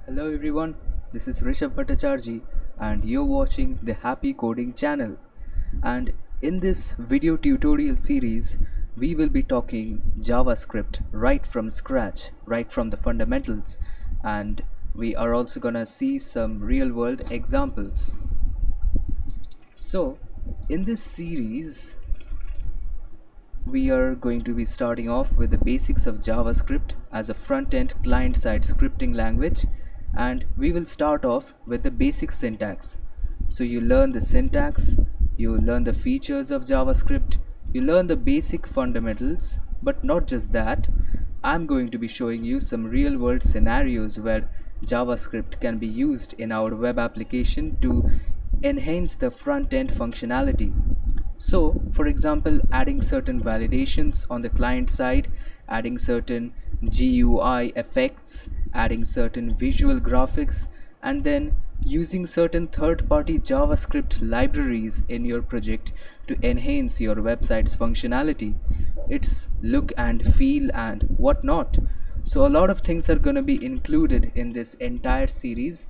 Hello everyone, this is Rishav Bhattacharjee and you're watching the Happy Coding channel. And in this video tutorial series, we will be talking JavaScript right from scratch, right from the fundamentals, and we are also gonna see some real world examples. So, in this series, we are going to be starting off with the basics of JavaScript as a front-end client-side scripting language, and we will start off with the basic syntax. So you learn the syntax, you learn the features of JavaScript, you learn the basic fundamentals, but not just that. I'm going to be showing you some real-world scenarios where JavaScript can be used in our web application to enhance the front-end functionality. So, for example, adding certain validations on the client side, adding certain GUI effects, adding certain visual graphics, and then using certain third-party JavaScript libraries in your project to enhance your website's functionality, its look and feel and whatnot. So a lot of things are going to be included in this entire series.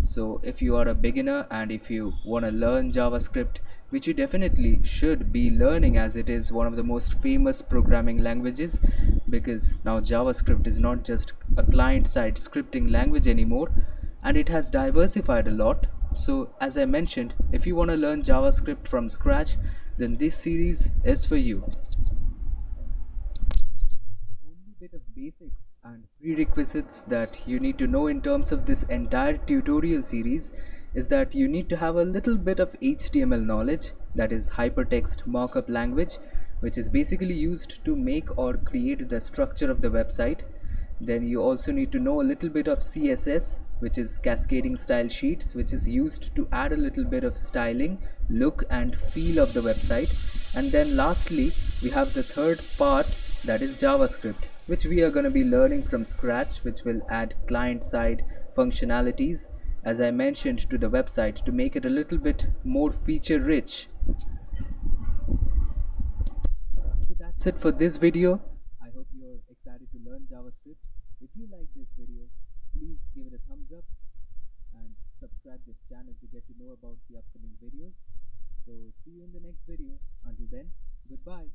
So if you are a beginner and if you want to learn JavaScript, which you definitely should be learning as it is one of the most famous programming languages, because now JavaScript is not just a client-side scripting language anymore, and it has diversified a lot. So as I mentioned, if you want to learn JavaScript from scratch, then this series is for you. Only bit of basics and prerequisites that you need to know in terms of this entire tutorial series is that you need to have a little bit of HTML knowledge, that is hypertext markup language, which is basically used to make or create the structure of the website. Then you also need to know a little bit of CSS, which is cascading style sheets, which is used to add a little bit of styling, look and feel of the website. And then lastly, we have the third part, that is JavaScript, which we are going to be learning from scratch, which will add client-side functionalities, as I mentioned, to the website to make it a little bit more feature-rich. So that's it for this video. I hope you're excited to learn JavaScript. If you like this video, please give it a thumbs up and subscribe this channel to get to know about the upcoming videos. So see you in the next video. Until then, goodbye.